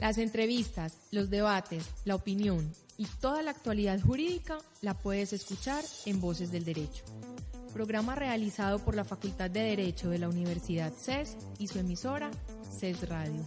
Las entrevistas, los debates, la opinión y toda la actualidad jurídica la puedes escuchar en Voces del Derecho. Programa realizado por la Facultad de Derecho de la Universidad CES y su emisora CES Radio.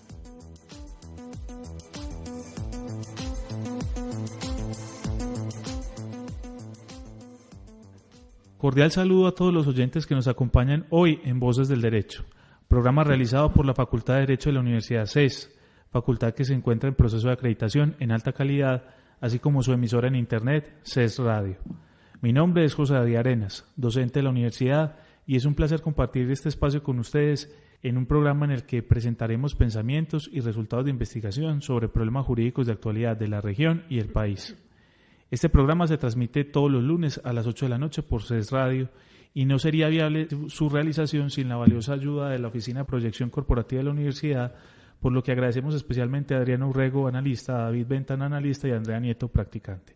Cordial saludo a todos los oyentes que nos acompañan hoy en Voces del Derecho, programa realizado por la Facultad de Derecho de la Universidad CES, facultad que se encuentra en proceso de acreditación en alta calidad, así como su emisora en Internet, CES Radio. Mi nombre es José David Arenas, docente de la universidad, y es un placer compartir este espacio con ustedes en un programa en el que presentaremos pensamientos y resultados de investigación sobre problemas jurídicos de actualidad de la región y el país. Este programa se transmite todos los lunes a las 8 de la noche por CES Radio y no sería viable su realización sin la valiosa ayuda de la Oficina de Proyección Corporativa de la Universidad, por lo que agradecemos especialmente a Adriana Urrego, analista, a David Bentan, analista, y a Andrea Nieto, practicante.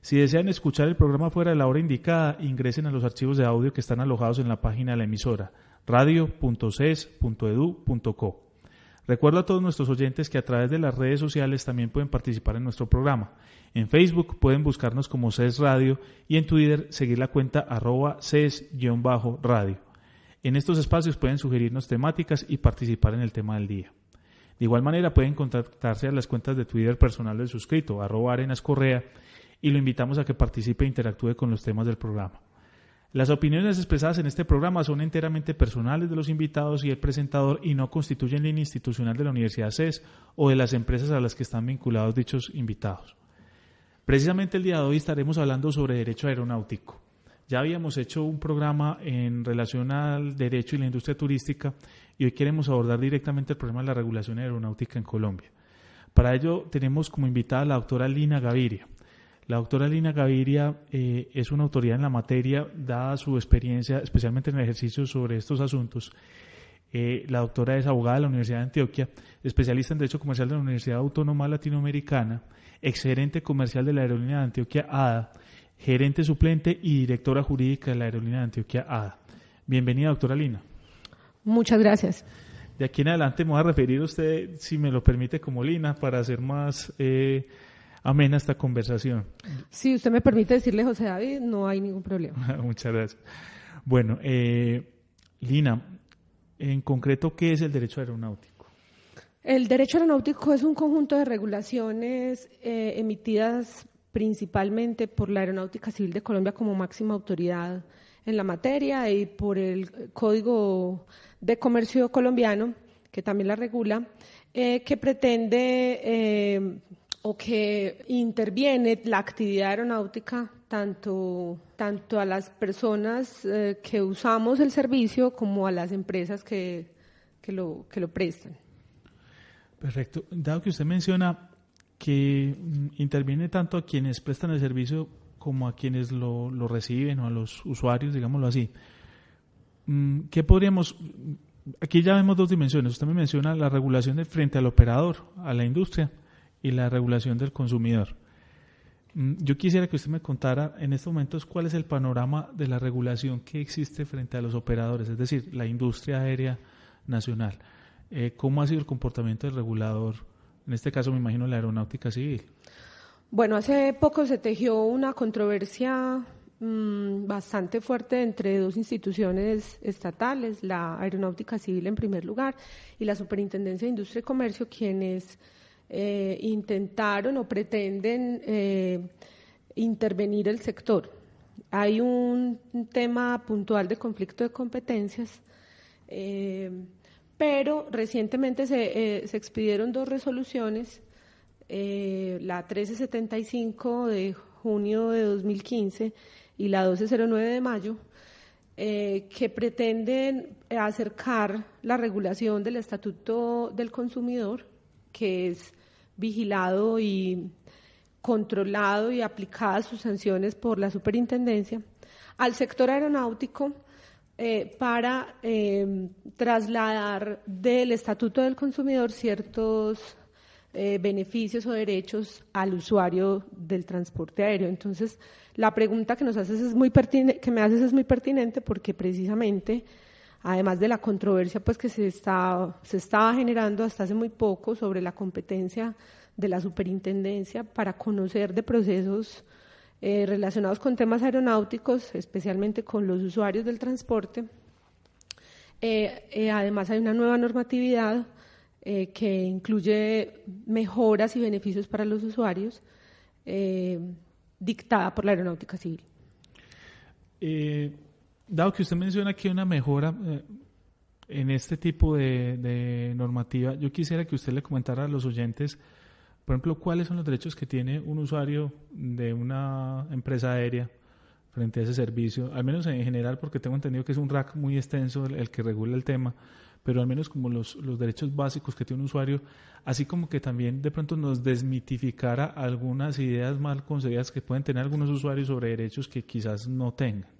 Si desean escuchar el programa fuera de la hora indicada, ingresen a los archivos de audio que están alojados en la página de la emisora, radio.ces.edu.co. Recuerdo a todos nuestros oyentes que a través de las redes sociales también pueden participar en nuestro programa. En Facebook pueden buscarnos como CES Radio y en Twitter seguir la cuenta @CES_radio. En estos espacios pueden sugerirnos temáticas y participar en el tema del día. De igual manera pueden contactarse a las cuentas de Twitter personal del suscrito, @ArenasCorrea, y lo invitamos a que participe e interactúe con los temas del programa. Las opiniones expresadas en este programa son enteramente personales de los invitados y el presentador y no constituyen línea institucional de la Universidad CES o de las empresas a las que están vinculados dichos invitados. Precisamente el día de hoy estaremos hablando sobre derecho aeronáutico. Ya habíamos hecho un programa en relación al derecho y la industria turística y hoy queremos abordar directamente el problema de la regulación aeronáutica en Colombia. Para ello tenemos como invitada a la doctora Lina Gaviria. La doctora Lina Gaviria es una autoridad en la materia, dada su experiencia, especialmente en el ejercicio sobre estos asuntos. La doctora es abogada de la Universidad de Antioquia, especialista en Derecho Comercial de la Universidad Autónoma Latinoamericana, exgerente comercial de la Aerolínea de Antioquia ADA, gerente suplente y directora jurídica de la Aerolínea de Antioquia ADA. Bienvenida, doctora Lina. Muchas gracias. De aquí en adelante me voy a referir a usted, si me lo permite, como Lina, para hacer más amena esta conversación. Si usted me permite decirle José David, no hay ningún problema. Muchas gracias. Bueno, Lina, en concreto, ¿qué es el derecho aeronáutico? El derecho aeronáutico es un conjunto de regulaciones emitidas principalmente por la Aeronáutica Civil de Colombia como máxima autoridad en la materia y por el Código de Comercio colombiano, que también la regula, que pretende o que interviene la actividad aeronáutica tanto a las personas que usamos el servicio como a las empresas que lo prestan. Perfecto. Dado que usted menciona que interviene tanto a quienes prestan el servicio como a quienes lo reciben o a los usuarios, digámoslo así, ¿qué podríamos...? Aquí ya vemos dos dimensiones. Usted me menciona la regulación frente al operador, a la industria, y la regulación del consumidor. Yo quisiera que usted me contara en estos momentos cuál es el panorama de la regulación que existe frente a los operadores, es decir, la industria aérea nacional. ¿Cómo ha sido el comportamiento del regulador? En este caso me imagino la aeronáutica civil. Bueno, hace poco se tejió una controversia bastante fuerte entre dos instituciones estatales, la Aeronáutica Civil en primer lugar y la Superintendencia de Industria y Comercio, quienes intentaron o pretenden intervenir el sector. Hay un tema puntual de conflicto de competencias, pero recientemente se expidieron dos resoluciones, la 1375 de junio de 2015 y la 1209 de mayo, que pretenden acercar la regulación del Estatuto del Consumidor, que es vigilado y controlado y aplicadas sus sanciones por la superintendencia, al sector aeronáutico para trasladar del Estatuto del Consumidor ciertos beneficios o derechos al usuario del transporte aéreo. Entonces, la pregunta que nos haces es muy pertinente, que me haces es muy pertinente porque precisamente además de la controversia pues, que se estaba generando hasta hace muy poco sobre la competencia de la superintendencia para conocer de procesos relacionados con temas aeronáuticos, especialmente con los usuarios del transporte. Además hay una nueva normatividad que incluye mejoras y beneficios para los usuarios dictada por la Aeronáutica Civil. Dado que usted menciona que hay una mejora en este tipo de normativa, yo quisiera que usted le comentara a los oyentes, por ejemplo, cuáles son los derechos que tiene un usuario de una empresa aérea frente a ese servicio, al menos en general, porque tengo entendido que es un RAC muy extenso el que regula el tema, pero al menos como los derechos básicos que tiene un usuario, así como que también de pronto nos desmitificara algunas ideas mal concebidas que pueden tener algunos usuarios sobre derechos que quizás no tengan.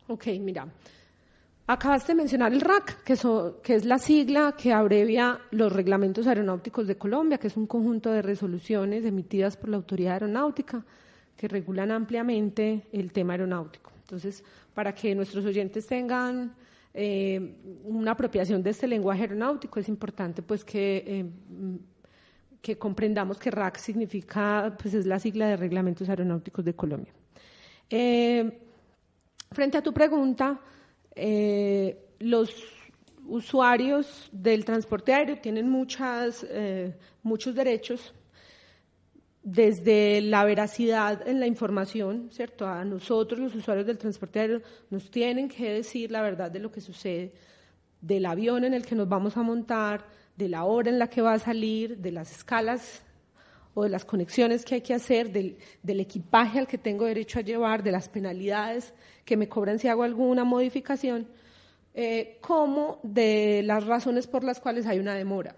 Ok, mira, acabaste de mencionar el RAC, que es la sigla que abrevia los Reglamentos Aeronáuticos de Colombia, que es un conjunto de resoluciones emitidas por la Autoridad Aeronáutica que regulan ampliamente el tema aeronáutico. Entonces, para que nuestros oyentes tengan una apropiación de este lenguaje aeronáutico, es importante pues que comprendamos que RAC significa, pues es la sigla de Reglamentos Aeronáuticos de Colombia. Frente a tu pregunta, los usuarios del transporte aéreo tienen muchos derechos, desde la veracidad en la información, ¿cierto? A nosotros, los usuarios del transporte aéreo, nos tienen que decir la verdad de lo que sucede, del avión en el que nos vamos a montar, de la hora en la que va a salir, de las escalas o de las conexiones que hay que hacer, del equipaje al que tengo derecho a llevar, de las penalidades que me cobran si hago alguna modificación, como de las razones por las cuales hay una demora.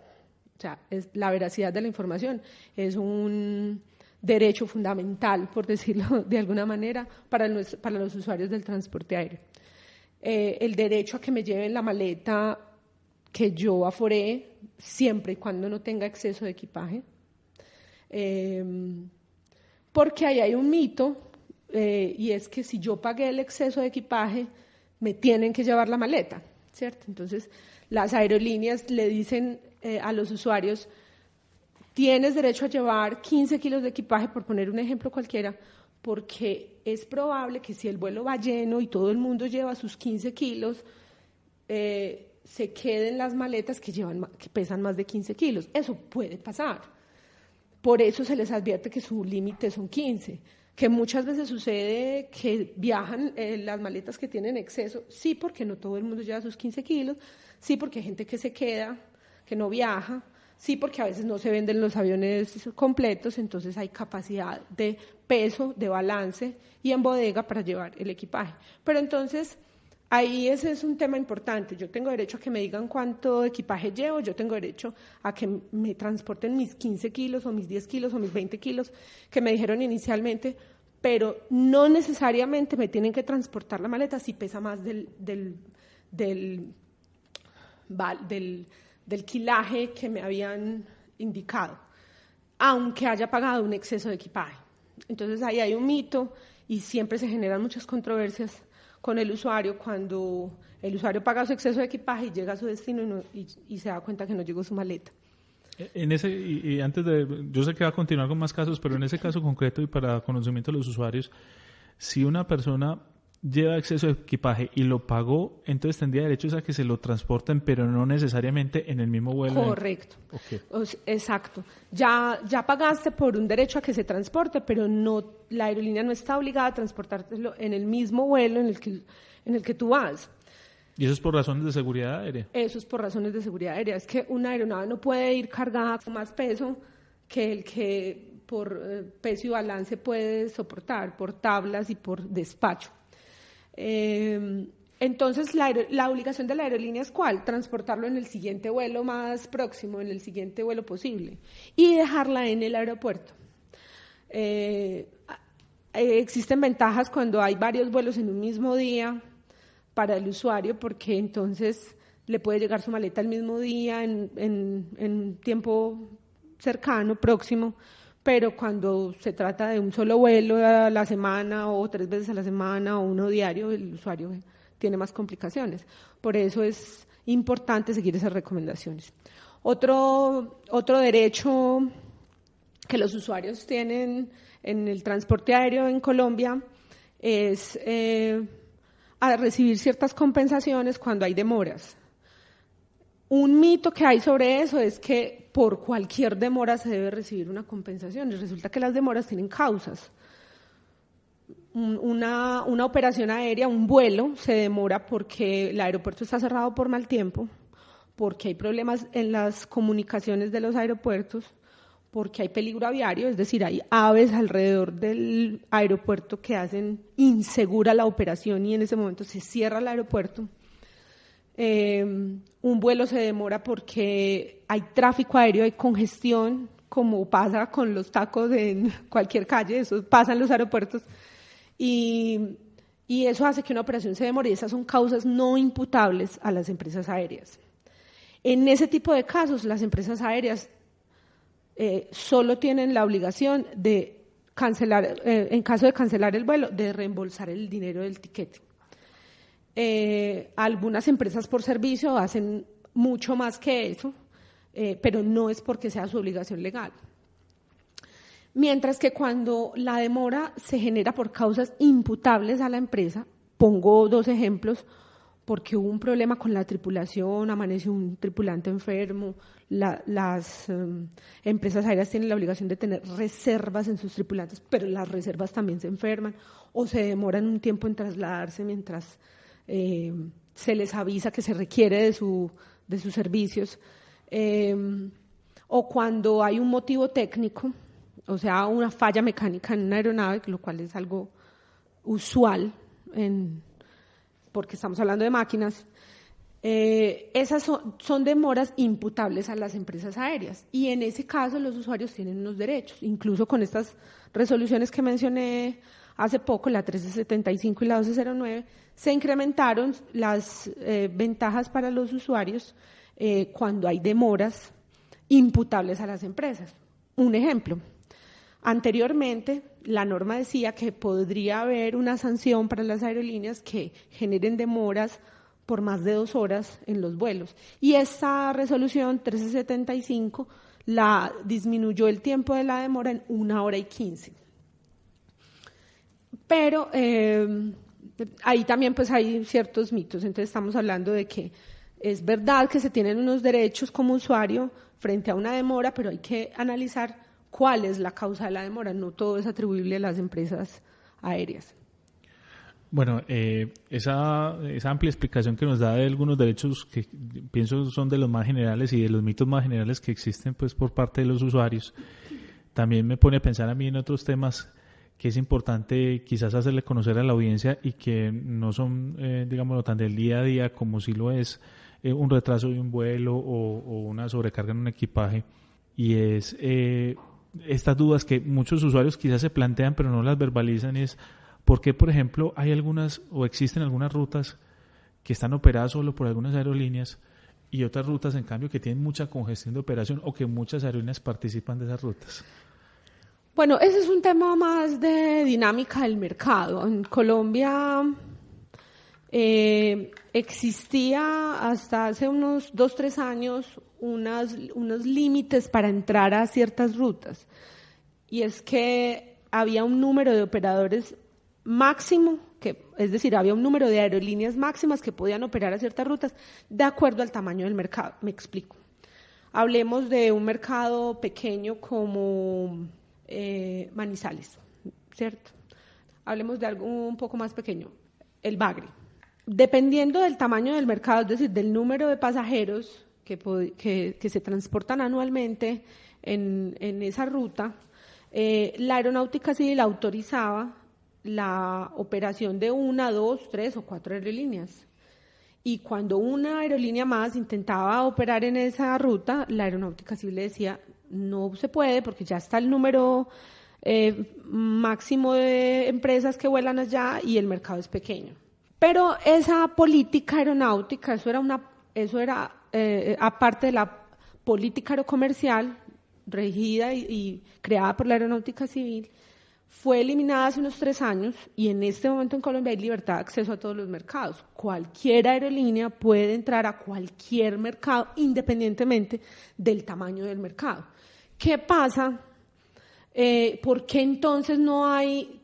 O sea, la veracidad de la información es un derecho fundamental, por decirlo de alguna manera, para los usuarios del transporte aéreo. El derecho a que me lleven la maleta que yo aforé, siempre y cuando no tenga exceso de equipaje. Porque ahí hay un mito, y es que si yo pagué el exceso de equipaje, me tienen que llevar la maleta, ¿cierto? Entonces, las aerolíneas le dicen a los usuarios, tienes derecho a llevar 15 kilos de equipaje, por poner un ejemplo cualquiera, porque es probable que si el vuelo va lleno y todo el mundo lleva sus 15 kilos, se queden las maletas que pesan más de 15 kilos. Eso puede pasar. Por eso se les advierte que su límite son 15, que muchas veces sucede que viajan las maletas que tienen exceso, sí, porque no todo el mundo lleva sus 15 kilos, sí, porque hay gente que se queda, que no viaja, sí, porque a veces no se venden los aviones completos, entonces hay capacidad de peso, de balance y en bodega para llevar el equipaje. Pero entonces, ahí ese es un tema importante. Yo tengo derecho a que me digan cuánto equipaje llevo, yo tengo derecho a que me transporten mis 15 kilos o mis 10 kilos o mis 20 kilos que me dijeron inicialmente, pero no necesariamente me tienen que transportar la maleta si pesa más del quilaje que me habían indicado, aunque haya pagado un exceso de equipaje. Entonces ahí hay un mito y siempre se generan muchas controversias con el usuario cuando el usuario paga su exceso de equipaje y llega a su destino y se da cuenta que no llegó su maleta. Y antes yo sé que va a continuar con más casos, pero en ese caso concreto y para conocimiento de los usuarios, si una persona lleva exceso de equipaje y lo pagó, entonces tendría derecho a que se lo transporten, pero no necesariamente en el mismo vuelo. Correcto. Okay. Exacto. Ya pagaste por un derecho a que se transporte, pero la aerolínea no está obligada a transportártelo en el mismo vuelo en el que tú vas. ¿Y eso es por razones de seguridad aérea? Eso es por razones de seguridad aérea. Es que una aeronave no puede ir cargada con más peso que el que por peso y balance puede soportar, por tablas y por despacho. Entonces, la obligación de la aerolínea es ¿cuál? Transportarlo en el siguiente vuelo más próximo, en el siguiente vuelo posible, y dejarla en el aeropuerto. Existen ventajas cuando hay varios vuelos en un mismo día para el usuario, porque entonces le puede llegar su maleta el mismo día, en tiempo cercano, próximo, pero cuando se trata de un solo vuelo a la semana o 3 veces a la semana o uno diario, el usuario tiene más complicaciones. Por eso es importante seguir esas recomendaciones. Otro derecho que los usuarios tienen en el transporte aéreo en Colombia es a recibir ciertas compensaciones cuando hay demoras. Un mito que hay sobre eso es que por cualquier demora se debe recibir una compensación, y resulta que las demoras tienen causas. Una operación aérea, un vuelo, se demora porque el aeropuerto está cerrado por mal tiempo, porque hay problemas en las comunicaciones de los aeropuertos, porque hay peligro aviario, es decir, hay aves alrededor del aeropuerto que hacen insegura la operación y en ese momento se cierra el aeropuerto. Un vuelo se demora porque hay tráfico aéreo, hay congestión, como pasa con los tacos en cualquier calle, eso pasa en los aeropuertos, y eso hace que una operación se demore, y esas son causas no imputables a las empresas aéreas. En ese tipo de casos, las empresas aéreas solo tienen la obligación de cancelar, en caso de cancelar el vuelo, de reembolsar el dinero del tiquete. Algunas empresas por servicio hacen mucho más que eso, pero no es porque sea su obligación legal. Mientras que cuando la demora se genera por causas imputables a la empresa, pongo 2 ejemplos, porque hubo un problema con la tripulación, amaneció un tripulante enfermo, las empresas aéreas tienen la obligación de tener reservas en sus tripulantes, pero las reservas también se enferman o se demoran un tiempo en trasladarse mientras se les avisa que se requiere de sus servicios, o cuando hay un motivo técnico, o sea, una falla mecánica en una aeronave, lo cual es algo usual porque estamos hablando de máquinas. Esas son demoras imputables a las empresas aéreas, y en ese caso los usuarios tienen unos derechos, incluso con estas resoluciones que mencioné hace poco, la 1375 y la 1209, se incrementaron las ventajas para los usuarios cuando hay demoras imputables a las empresas. Un ejemplo, anteriormente la norma decía que podría haber una sanción para las aerolíneas que generen demoras por más de 2 horas en los vuelos, y esta resolución 1375 la disminuyó el tiempo de la demora en 1 hora y 15. Pero ahí también pues hay ciertos mitos, entonces estamos hablando de que es verdad que se tienen unos derechos como usuario frente a una demora, pero hay que analizar cuál es la causa de la demora, no todo es atribuible a las empresas aéreas. Bueno, esa amplia explicación que nos da de algunos derechos que pienso son de los más generales y de los mitos más generales que existen pues por parte de los usuarios, también me pone a pensar a mí en otros temas que es importante quizás hacerle conocer a la audiencia y que no son, digámoslo, tan del día a día como si lo es un retraso de un vuelo o una sobrecarga en un equipaje, y es estas dudas que muchos usuarios quizás se plantean pero no las verbalizan, es ¿por qué, por ejemplo, hay algunas o existen algunas rutas que están operadas solo por algunas aerolíneas y otras rutas, en cambio, que tienen mucha congestión de operación o que muchas aerolíneas participan de esas rutas? Bueno, ese es un tema más de dinámica del mercado. En Colombia existía hasta hace unos 2-3 años unos límites para entrar a ciertas rutas, y es que había un número de operadores máximo, es decir, había un número de aerolíneas máximas que podían operar a ciertas rutas de acuerdo al tamaño del mercado. Me explico. Hablemos de un mercado pequeño como Manizales, ¿cierto? Hablemos de algo un poco más pequeño, el Bagre. Dependiendo del tamaño del mercado, es decir, del número de pasajeros que se transportan anualmente en esa ruta, la Aeronáutica Civil autorizaba la operación de 1, 2, 3 o 4 aerolíneas. Y cuando una aerolínea más intentaba operar en esa ruta, la Aeronáutica Civil le decía, no se puede porque ya está el número máximo de empresas que vuelan allá y el mercado es pequeño. Pero esa política aeronáutica, eso era aparte de la política aerocomercial regida y creada por la Aeronáutica Civil, fue eliminada hace unos 3 años y en este momento en Colombia hay libertad de acceso a todos los mercados. Cualquier aerolínea puede entrar a cualquier mercado independientemente del tamaño del mercado. ¿Qué pasa? ¿Por qué entonces no hay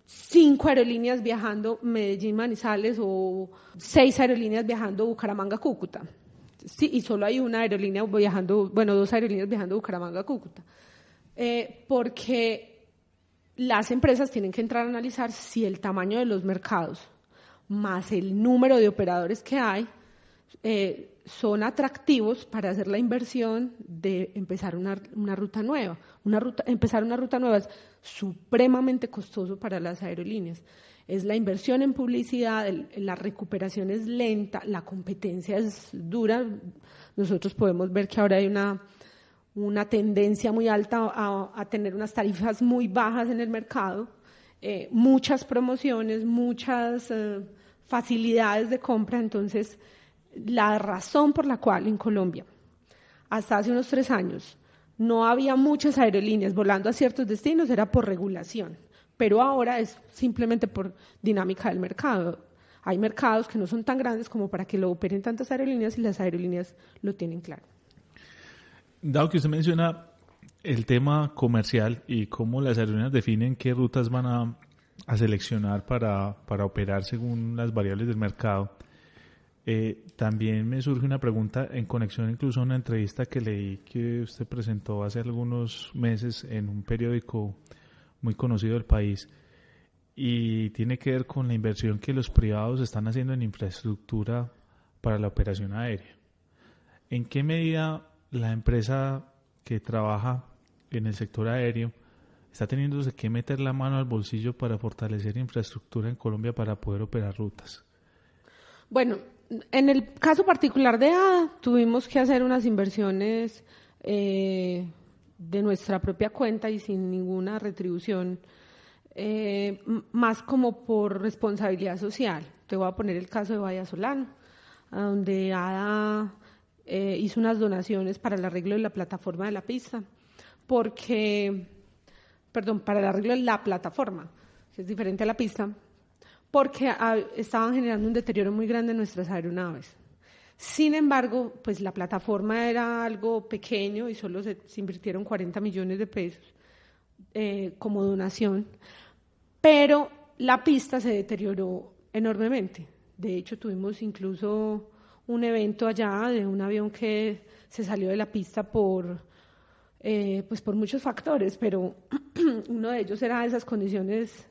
5 aerolíneas viajando Medellín-Manizales o 6 aerolíneas viajando Bucaramanga-Cúcuta? Sí, y solo hay una aerolínea viajando, 2 aerolíneas viajando Bucaramanga-Cúcuta. Porque las empresas tienen que entrar a analizar si el tamaño de los mercados más el número de operadores que hay son atractivos para hacer la inversión de empezar una ruta nueva. Empezar una ruta nueva es supremamente costoso para las aerolíneas. Es la inversión en publicidad, la recuperación es lenta, la competencia es dura. Nosotros podemos ver que ahora hay una tendencia muy alta a tener unas tarifas muy bajas en el mercado, muchas promociones, muchas facilidades de compra. Entonces, la razón por la cual en Colombia, hasta hace unos 3 años, no había muchas aerolíneas volando a ciertos destinos era por regulación, pero ahora es simplemente por dinámica del mercado. Hay mercados que no son tan grandes como para que lo operen tantas aerolíneas y las aerolíneas lo tienen claro. Dado que usted menciona el tema comercial y cómo las aerolíneas definen qué rutas van a seleccionar para operar según las variables del mercado, también me surge una pregunta en conexión incluso a una entrevista que leí que usted presentó hace algunos meses en un periódico muy conocido del país y tiene que ver con la inversión que los privados están haciendo en infraestructura para la operación aérea. ¿En qué medida la empresa que trabaja en el sector aéreo está teniéndose que meter la mano al bolsillo para fortalecer infraestructura en Colombia para poder operar rutas? Bueno, en el caso particular de ADA, tuvimos que hacer unas inversiones de nuestra propia cuenta y sin ninguna retribución, más como por responsabilidad social. Te voy a poner el caso de Vallasolano, donde ADA hizo unas donaciones para el arreglo de la plataforma de la pista, para el arreglo de la plataforma, que es diferente a la pista, porque estaban generando un deterioro muy grande en nuestras aeronaves. Sin embargo, pues la plataforma era algo pequeño y solo se invirtieron 40 millones de pesos como donación, pero la pista se deterioró enormemente. De hecho, tuvimos incluso un evento allá de un avión que se salió de la pista por muchos factores, pero uno de ellos era esas condiciones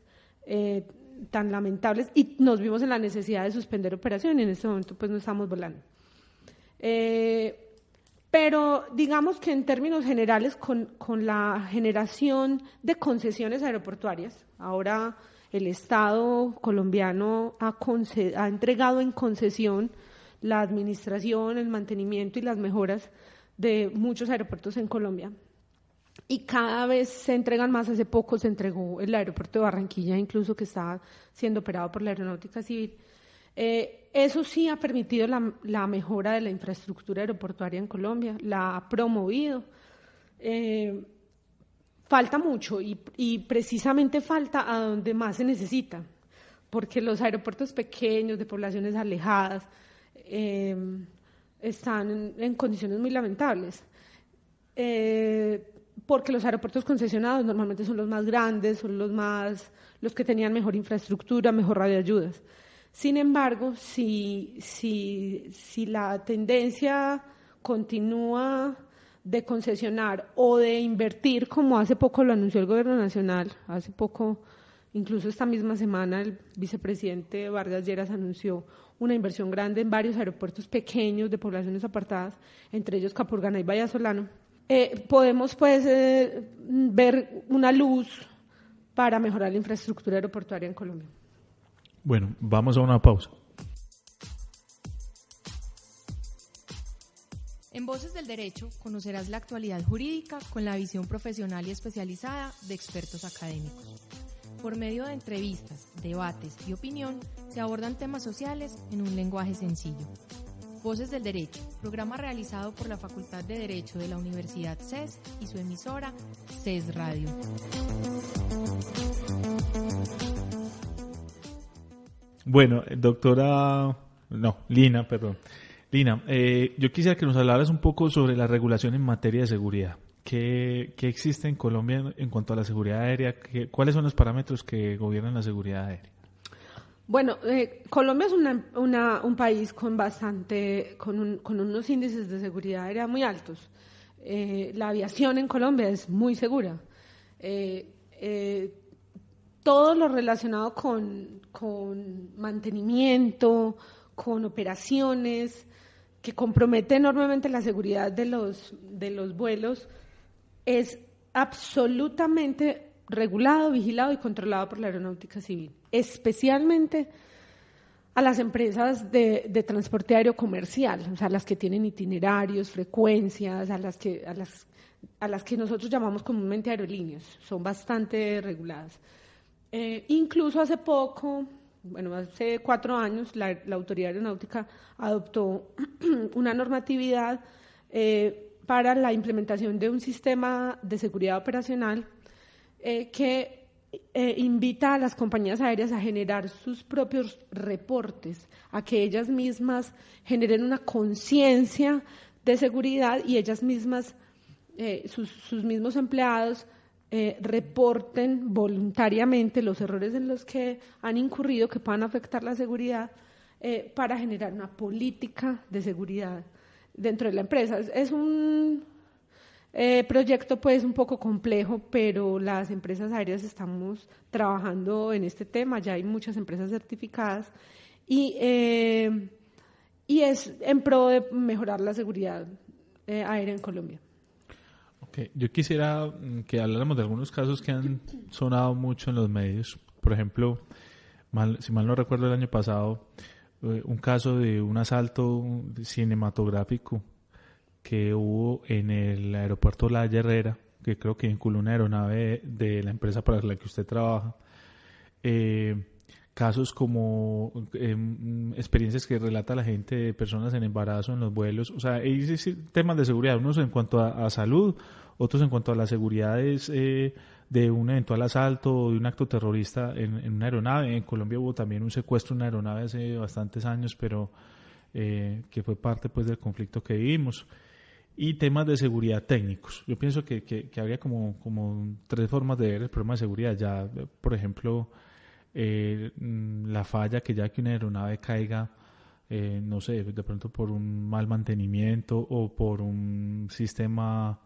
tan lamentables y nos vimos en la necesidad de suspender operación y en este momento pues no estamos volando. Pero digamos que en términos generales con la generación de concesiones aeroportuarias, ahora el Estado colombiano ha entregado en concesión la administración, el mantenimiento y las mejoras de muchos aeropuertos en Colombia. Y cada vez se entregan más. Hace poco se entregó el aeropuerto de Barranquilla, incluso que está siendo operado por la Aeronáutica Civil. Eso sí ha permitido la mejora de la infraestructura aeroportuaria en Colombia, la ha promovido. Falta mucho y precisamente falta a donde más se necesita, porque los aeropuertos pequeños de poblaciones alejadas están en condiciones muy lamentables. Porque los aeropuertos concesionados normalmente son los más grandes, son los que tenían mejor infraestructura, mejor radioayudas. Sin embargo, si la tendencia continúa de concesionar o de invertir, como hace poco lo anunció el Gobierno Nacional, hace poco, incluso esta misma semana, el vicepresidente Vargas Lleras anunció una inversión grande en varios aeropuertos pequeños de poblaciones apartadas, entre ellos Capurganá y Vallasolano. Podemos ver una luz para mejorar la infraestructura aeroportuaria en Colombia. Bueno, vamos a una pausa. En Voces del Derecho conocerás la actualidad jurídica con la visión profesional y especializada de expertos académicos. Por medio de entrevistas, debates y opinión se abordan temas sociales en un lenguaje sencillo. Voces del Derecho, programa realizado por la Facultad de Derecho de la Universidad CES y su emisora CES Radio. Bueno, Lina, yo quisiera que nos hablaras un poco sobre la regulación en materia de seguridad. ¿Qué existe en Colombia en cuanto a la seguridad aérea? ¿Cuáles son los parámetros que gobiernan la seguridad aérea? Bueno, Colombia es un país con unos índices de seguridad aérea muy altos. La aviación en Colombia es muy segura. Todo lo relacionado con mantenimiento, con operaciones que compromete enormemente la seguridad de los vuelos, es absolutamente regulado, vigilado y controlado por la Aeronáutica Civil, especialmente a las empresas de transporte aéreo comercial, o sea, las que tienen itinerarios, frecuencias, a las que nosotros llamamos comúnmente aerolíneas, son bastante reguladas. Incluso hace 4 años, la Autoridad Aeronáutica adoptó una normatividad para la implementación de un sistema de seguridad operacional que invita a las compañías aéreas a generar sus propios reportes, a que ellas mismas generen una conciencia de seguridad y ellas mismas, sus mismos empleados, reporten voluntariamente los errores en los que han incurrido que puedan afectar la seguridad para generar una política de seguridad dentro de la empresa. Es un proyecto pues un poco complejo, pero las empresas aéreas estamos trabajando en este tema, ya hay muchas empresas certificadas y es en pro de mejorar la seguridad aérea en Colombia. Okay. Yo quisiera que habláramos de algunos casos que han sonado mucho en los medios. Por ejemplo, si mal no recuerdo, el año pasado, un caso de un asalto cinematográfico que hubo en el aeropuerto La Herrera, que creo que vinculó una aeronave de la empresa para la que usted trabaja. Casos como experiencias que relata la gente de personas en embarazo en los vuelos. O sea, hay temas de seguridad, unos en cuanto a salud, otros en cuanto a las seguridades de un eventual asalto o de un acto terrorista en una aeronave. En Colombia hubo también un secuestro de una aeronave hace bastantes años, pero que fue parte pues del conflicto que vivimos. Y temas de seguridad técnicos. Yo pienso que habría como 3 formas de ver el problema de seguridad. Ya, por ejemplo, la falla que ya que una aeronave caiga, no sé, de pronto por un mal mantenimiento o por un sistema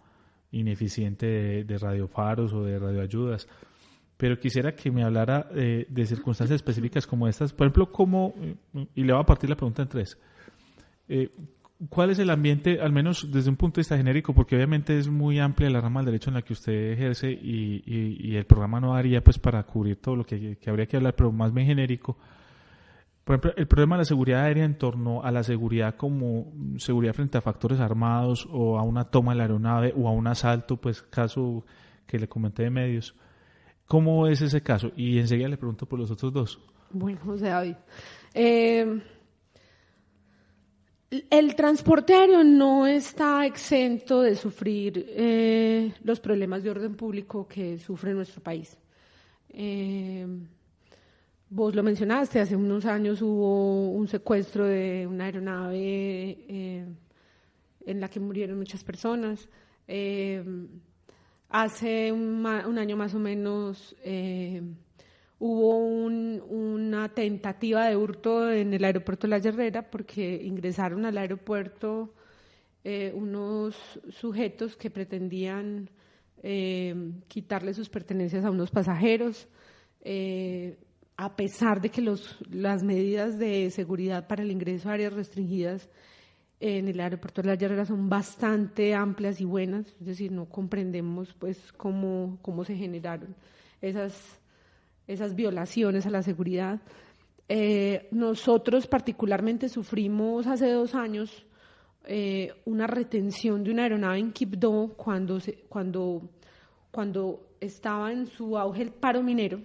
ineficiente de radiofaros o de radioayudas. Pero quisiera que me hablara de circunstancias específicas como estas. Por ejemplo, y le voy a partir la pregunta en 3. ¿Cuál es el ambiente, al menos desde un punto de vista genérico? Porque obviamente es muy amplia la rama del derecho en la que usted ejerce y el programa no daría pues para cubrir todo lo que habría que hablar, pero más bien genérico. Por ejemplo, el problema de la seguridad aérea en torno a la seguridad como seguridad frente a factores armados o a una toma de la aeronave o a un asalto, pues caso que le comenté de medios. ¿Cómo es ese caso? Y enseguida le pregunto por los otros 2. Bueno, José David, el transporte aéreo no está exento de sufrir los problemas de orden público que sufre nuestro país. Vos lo mencionaste, hace unos años hubo un secuestro de una aeronave en la que murieron muchas personas. Hace un año más o menos hubo una tentativa de hurto en el aeropuerto La Herrera porque ingresaron al aeropuerto unos sujetos que pretendían quitarle sus pertenencias a unos pasajeros, a pesar de que las medidas de seguridad para el ingreso a áreas restringidas en el aeropuerto de La Herrera son bastante amplias y buenas, es decir, no comprendemos pues cómo se generaron esas violaciones a la seguridad. Nosotros particularmente sufrimos hace 2 años una retención de una aeronave en Quibdó cuando estaba en su auge el paro minero.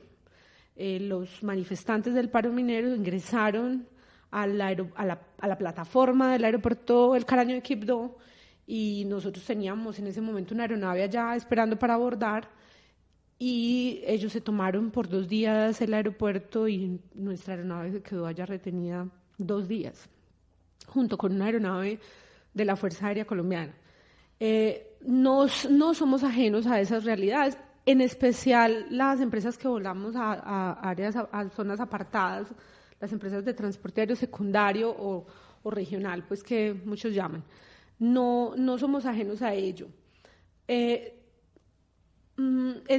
Los manifestantes del paro minero ingresaron a la plataforma del aeropuerto El Caraño de Quibdó, y nosotros teníamos en ese momento una aeronave allá esperando para abordar, y ellos se tomaron por 2 días el aeropuerto y nuestra aeronave se quedó allá retenida 2 días, junto con una aeronave de la Fuerza Aérea Colombiana. No somos ajenos a esas realidades, en especial las empresas que volamos a zonas apartadas, las empresas de transporte aéreo secundario o regional, pues que muchos llaman. No somos ajenos a ello. Es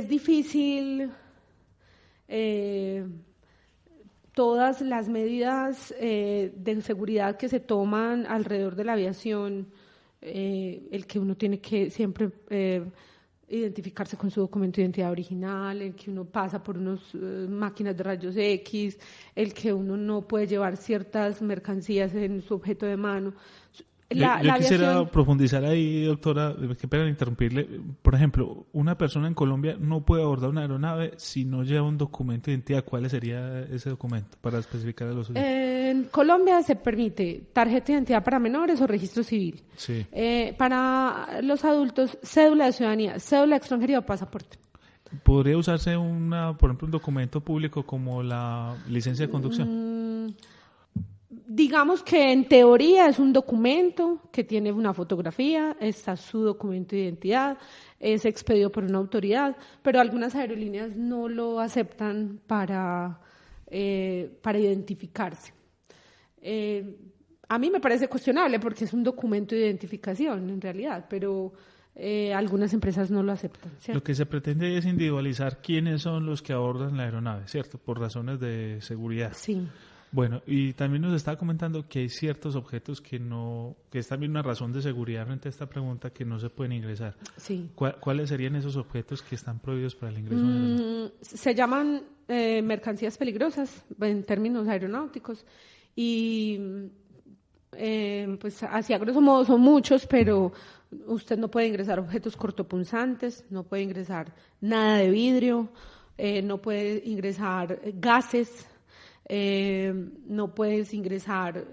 difícil, todas las medidas de seguridad que se toman alrededor de la aviación, el que uno tiene que siempre identificarse con su documento de identidad original, el que uno pasa por unas máquinas de rayos X, el que uno no puede llevar ciertas mercancías en su objeto de mano. Yo quisiera profundizar ahí, doctora, qué pena interrumpirle. Por ejemplo, una persona en Colombia no puede abordar una aeronave si no lleva un documento de identidad. ¿Cuál sería ese documento para especificar a los oyentes? En Colombia se permite tarjeta de identidad para menores o registro civil. Sí. Para los adultos, cédula de ciudadanía, cédula de extranjería o pasaporte. ¿Podría usarse por ejemplo, un documento público como la licencia de conducción? Digamos que en teoría es un documento que tiene una fotografía, está su documento de identidad, es expedido por una autoridad, pero algunas aerolíneas no lo aceptan para identificarse. A mí me parece cuestionable porque es un documento de identificación en realidad, pero algunas empresas no lo aceptan, ¿cierto? Lo que se pretende es individualizar quiénes son los que abordan la aeronave, ¿cierto? Por razones de seguridad. Sí. Bueno, y también nos estaba comentando que hay ciertos objetos que es también una razón de seguridad frente a esta pregunta, que no se pueden ingresar. Sí. ¿Cuáles serían esos objetos que están prohibidos para el ingreso? Se llaman mercancías peligrosas en términos aeronáuticos y pues así a grosso modo son muchos, pero usted no puede ingresar objetos cortopunzantes, no puede ingresar nada de vidrio, no puede ingresar gases. No puedes ingresar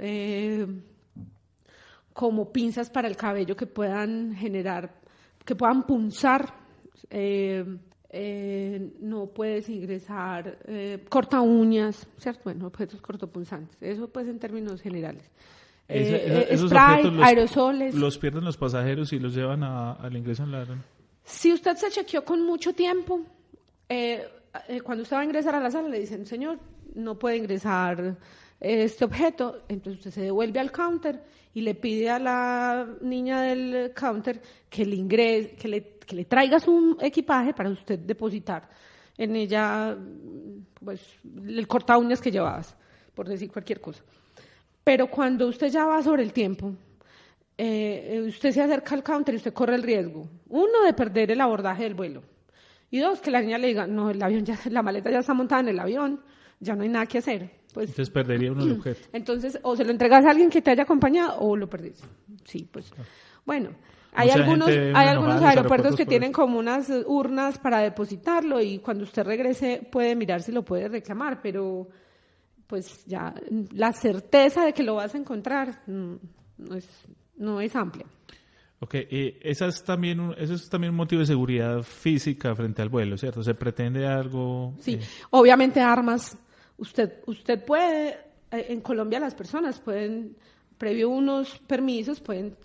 como pinzas para el cabello que puedan punzar, no puedes ingresar corta uñas, ¿cierto? Bueno, objetos cortopunzantes, eso pues en términos generales. Esos spray, objetos aerosoles. ¿Los pierden los pasajeros y los llevan al ingreso en la aeronave? Si usted se chequeó con mucho tiempo, cuando usted va a ingresar a la sala le dicen, señor, no puede ingresar este objeto, entonces usted se devuelve al counter y le pide a la niña del counter que le traiga su equipaje para usted depositar en ella pues el corta uñas que llevabas, por decir cualquier cosa. Pero cuando usted ya va sobre el tiempo, usted se acerca al counter y usted corre el riesgo, 1, de perder el abordaje del vuelo, y 2, que la niña le diga, no, la maleta ya está montada en el avión, ya no hay nada que hacer. Pues, entonces perdería uno el objeto. Entonces, o se lo entregas a alguien que te haya acompañado o lo perdés. Sí, pues. Bueno, hay algunos aeropuertos que tienen como unas urnas para depositarlo y cuando usted regrese puede mirar si lo puede reclamar, pero pues ya la certeza de que lo vas a encontrar no es amplia. Ok, eso es también un motivo de seguridad física frente al vuelo, ¿cierto? ¿Se pretende algo? Sí, obviamente armas. Usted puede, en Colombia las personas pueden, previo unos permisos, pueden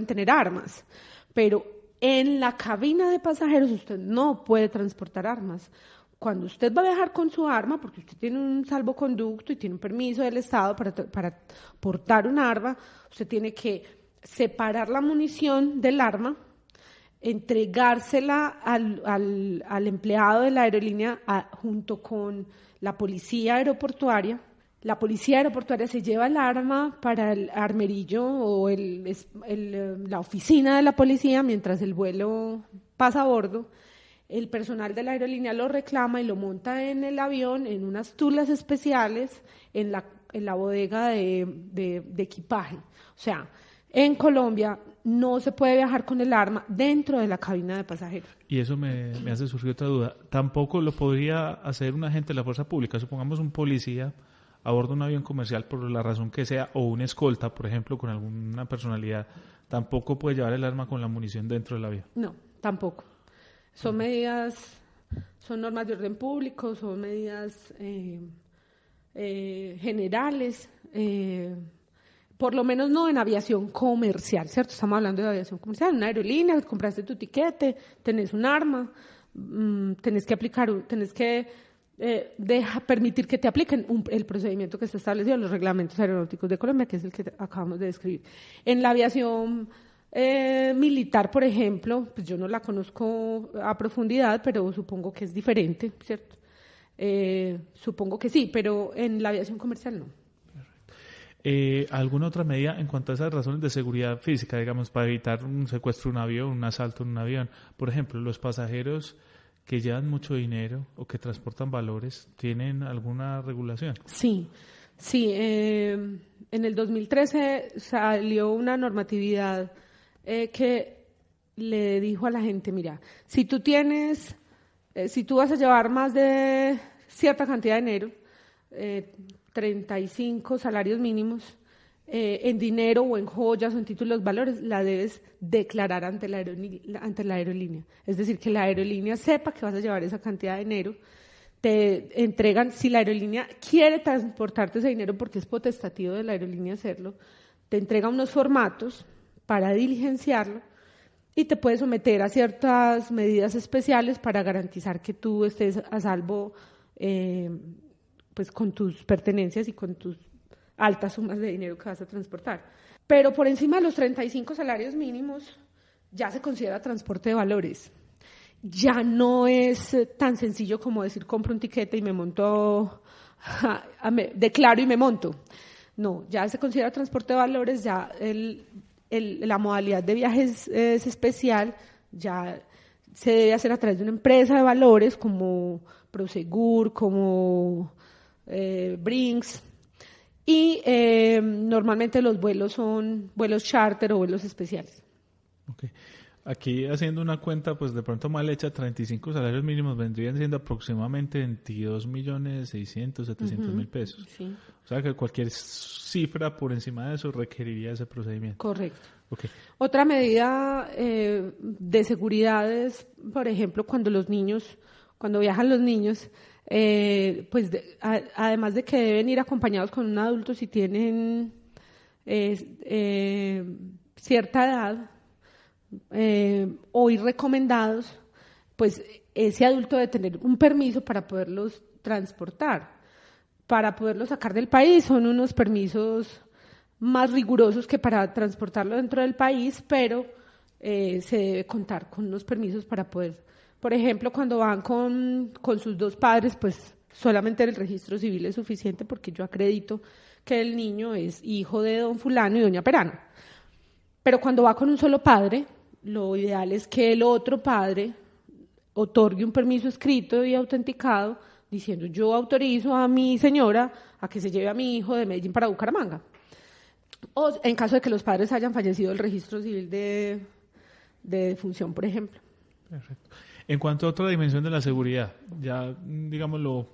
tener armas, pero en la cabina de pasajeros usted no puede transportar armas. Cuando usted va a viajar con su arma, porque usted tiene un salvoconducto y tiene un permiso del Estado para portar un arma, usted tiene que separar la munición del arma, entregársela al empleado de la aerolínea junto con la policía aeroportuaria. La policía aeroportuaria se lleva el arma para el armerillo o la oficina de la policía mientras el vuelo pasa a bordo. El personal de la aerolínea lo reclama y lo monta en el avión en unas tulas especiales en la bodega de equipaje. O sea, en Colombia no se puede viajar con el arma dentro de la cabina de pasajeros. Y eso me hace surgir otra duda. Tampoco lo podría hacer un agente de la fuerza pública, supongamos un policía a bordo de un avión comercial por la razón que sea, o un escolta, por ejemplo, con alguna personalidad, tampoco puede llevar el arma con la munición dentro del avión. No, tampoco. Son medidas, son normas de orden público, son medidas generales, por lo menos no en aviación comercial, ¿cierto? Estamos hablando de aviación comercial, una aerolínea, compraste tu tiquete, tenés un arma, tenés que permitir que te apliquen el procedimiento que está establecido en los reglamentos aeronáuticos de Colombia, que es el que acabamos de describir. En la aviación militar, por ejemplo, pues yo no la conozco a profundidad, pero supongo que es diferente, ¿cierto? Supongo que sí, pero en la aviación comercial no. ¿Alguna otra medida en cuanto a esas razones de seguridad física, digamos, para evitar un secuestro de un avión, un asalto en un avión? Por ejemplo, los pasajeros que llevan mucho dinero o que transportan valores, ¿tienen alguna regulación? Sí. En el 2013 salió una normatividad que le dijo a la gente, mira, si tú vas a llevar más de cierta cantidad de dinero, 35 salarios mínimos, en dinero o en joyas o en títulos valores, la debes declarar ante la aerolínea. Es decir, que la aerolínea sepa que vas a llevar esa cantidad de dinero. Te entregan, si la aerolínea quiere transportarte ese dinero porque es potestativo de la aerolínea hacerlo, te entrega unos formatos para diligenciarlo y te puede someter a ciertas medidas especiales para garantizar que tú estés a salvo pues con tus pertenencias y con tus altas sumas de dinero que vas a transportar. Pero por encima de los 35 salarios mínimos ya se considera transporte de valores. Ya no es tan sencillo como decir compro un tiquete y me monto, declaro y me monto. No, ya se considera transporte de valores, ya la modalidad de viajes es especial, ya se debe hacer a través de una empresa de valores como Prosegur, como Brinks, y normalmente los vuelos son vuelos charter o vuelos especiales. Okay. Aquí haciendo una cuenta, pues de pronto mal hecha, 35 salarios mínimos vendrían siendo aproximadamente 22.600.700.000 pesos. Sí. O sea que cualquier cifra por encima de eso requeriría ese procedimiento. Correcto. Okay. Otra medida de seguridad es, por ejemplo, cuando viajan los niños, pues además de que deben ir acompañados con un adulto si tienen cierta edad, o ir recomendados, pues ese adulto debe tener un permiso para poderlos transportar, para poderlos sacar del país. Son unos permisos más rigurosos que para transportarlo dentro del país, pero se debe contar con unos permisos para poder, por ejemplo, cuando van con sus dos padres, pues solamente el registro civil es suficiente porque yo acredito que el niño es hijo de don fulano y doña Perano. Pero cuando va con un solo padre, lo ideal es que el otro padre otorgue un permiso escrito y autenticado diciendo yo autorizo a mi señora a que se lleve a mi hijo de Medellín para Bucaramanga. O en caso de que los padres hayan fallecido, el registro civil de defunción, por ejemplo. Perfecto. En cuanto a otra dimensión de la seguridad, ya digámoslo,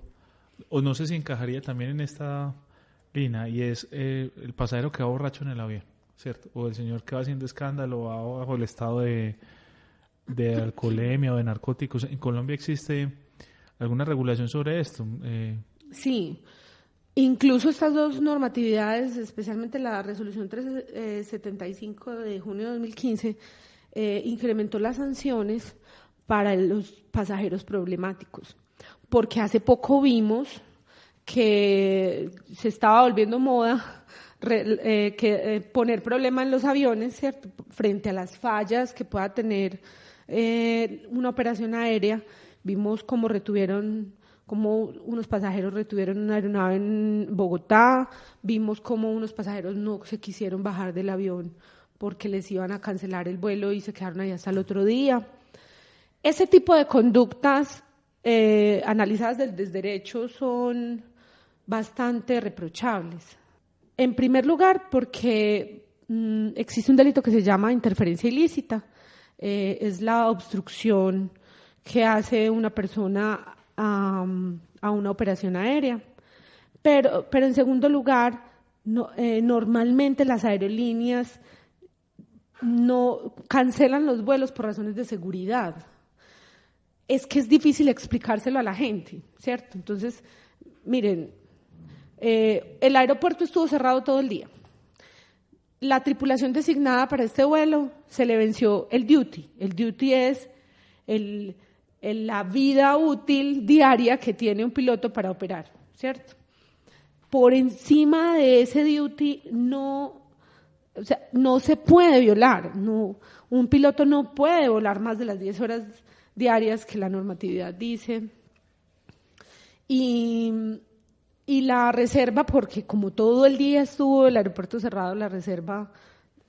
o no sé si encajaría también en esta línea, y es el pasajero que va borracho en el avión, ¿cierto? O el señor que va haciendo escándalo, va bajo el estado de alcoholemia o de narcóticos. ¿En Colombia existe alguna regulación sobre esto? Sí, incluso estas dos normatividades, especialmente la resolución 375 de junio de 2015, incrementó las sanciones para los pasajeros problemáticos, porque hace poco vimos que se estaba volviendo moda poner problema en los aviones, ¿cierto? Frente a las fallas que pueda tener una operación aérea. Vimos cómo unos pasajeros retuvieron una aeronave en Bogotá, vimos cómo unos pasajeros no se quisieron bajar del avión porque les iban a cancelar el vuelo y se quedaron ahí hasta el otro día. Ese tipo de conductas analizadas desde derecho son bastante reprochables. En primer lugar, porque existe un delito que se llama interferencia ilícita. Es la obstrucción que hace una persona a una operación aérea. Pero en segundo lugar, normalmente las aerolíneas no cancelan los vuelos por razones de seguridad. Es que es difícil explicárselo a la gente, ¿cierto? Entonces, miren, el aeropuerto estuvo cerrado todo el día. La tripulación designada para este vuelo se le venció el duty. El duty es la vida útil diaria que tiene un piloto para operar, ¿cierto? Por encima de ese duty no se puede violar. No, un piloto no puede volar más de las 10 horas diarias que la normatividad dice. Y la reserva, porque como todo el día estuvo el aeropuerto cerrado, la reserva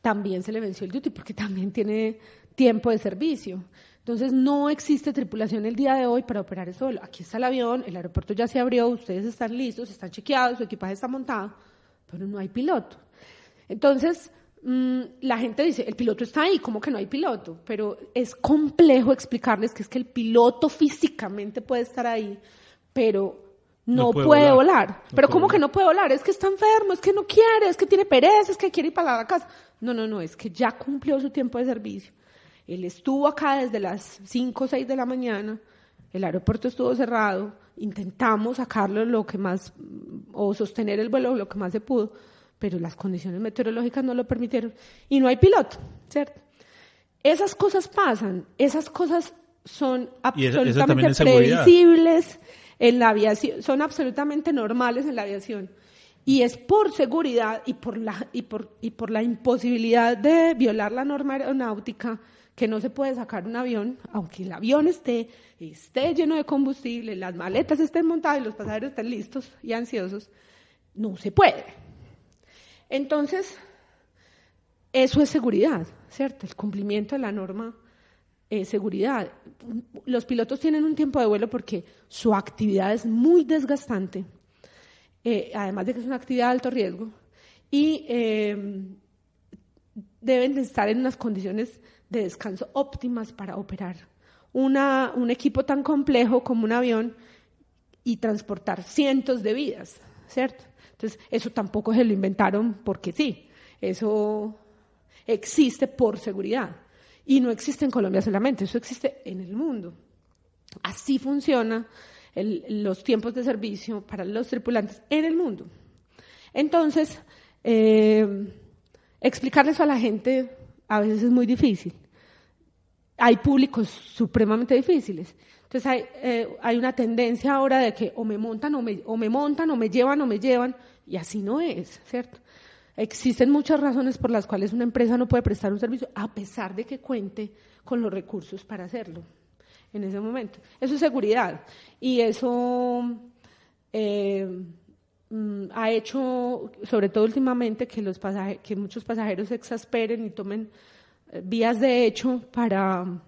también se le venció el duty porque también tiene tiempo de servicio. Entonces no existe tripulación el día de hoy para operar ese vuelo. Aquí está el avión, el aeropuerto ya se abrió, ustedes están listos, están chequeados, su equipaje está montado, pero no hay piloto. Entonces la gente dice, el piloto está ahí, ¿cómo que no hay piloto? Pero es complejo explicarles que es que el piloto físicamente puede estar ahí, pero no puede volar. Pero ¿cómo que no puede volar? Es que está enfermo, es que no quiere, es que tiene pereza, es que quiere ir para la casa. No, es que ya cumplió su tiempo de servicio. Él estuvo acá desde las 5 o 6 de la mañana, el aeropuerto estuvo cerrado, intentamos sacarlo lo que más, o sostener el vuelo lo que más se pudo, pero las condiciones meteorológicas no lo permitieron y no hay piloto, ¿cierto? Esas cosas pasan, esas cosas son absolutamente previsibles en la aviación, son absolutamente normales en la aviación. Y es por seguridad y por la imposibilidad de violar la norma aeronáutica que no se puede sacar un avión, aunque el avión esté lleno de combustible, las maletas estén montadas y los pasajeros estén listos y ansiosos, no se puede. Entonces, eso es seguridad, ¿cierto? El cumplimiento de la norma es seguridad. Los pilotos tienen un tiempo de vuelo porque su actividad es muy desgastante, además de que es una actividad de alto riesgo, y deben de estar en unas condiciones de descanso óptimas para operar un equipo tan complejo como un avión y transportar cientos de vidas, ¿cierto? Entonces, eso tampoco se lo inventaron porque sí, eso existe por seguridad y no existe en Colombia solamente, eso existe en el mundo. Así funciona los tiempos de servicio para los tripulantes en el mundo. Entonces, explicarles a la gente a veces es muy difícil. Hay públicos supremamente difíciles. Entonces hay una tendencia ahora de que o me montan o me llevan, y así no es, ¿cierto? Existen muchas razones por las cuales una empresa no puede prestar un servicio a pesar de que cuente con los recursos para hacerlo en ese momento. Eso es seguridad y eso ha hecho, sobre todo últimamente, que muchos pasajeros se exasperen y tomen vías de hecho para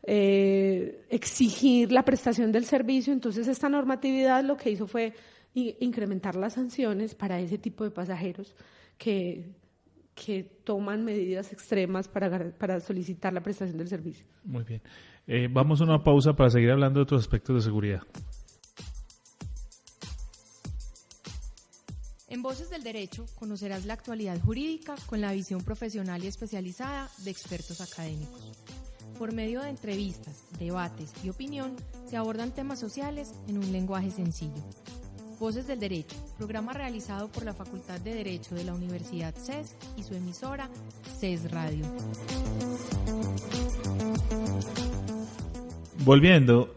exigir la prestación del servicio. Entonces esta normatividad lo que hizo fue incrementar las sanciones para ese tipo de pasajeros que toman medidas extremas para solicitar la prestación del servicio. Muy bien. Vamos a una pausa para seguir hablando de otros aspectos de seguridad. En Voces del Derecho conocerás la actualidad jurídica con la visión profesional y especializada de expertos académicos. Por medio de entrevistas, debates y opinión se abordan temas sociales en un lenguaje sencillo. Voces del Derecho, programa realizado por la Facultad de Derecho de la Universidad CES y su emisora CES Radio. Volviendo,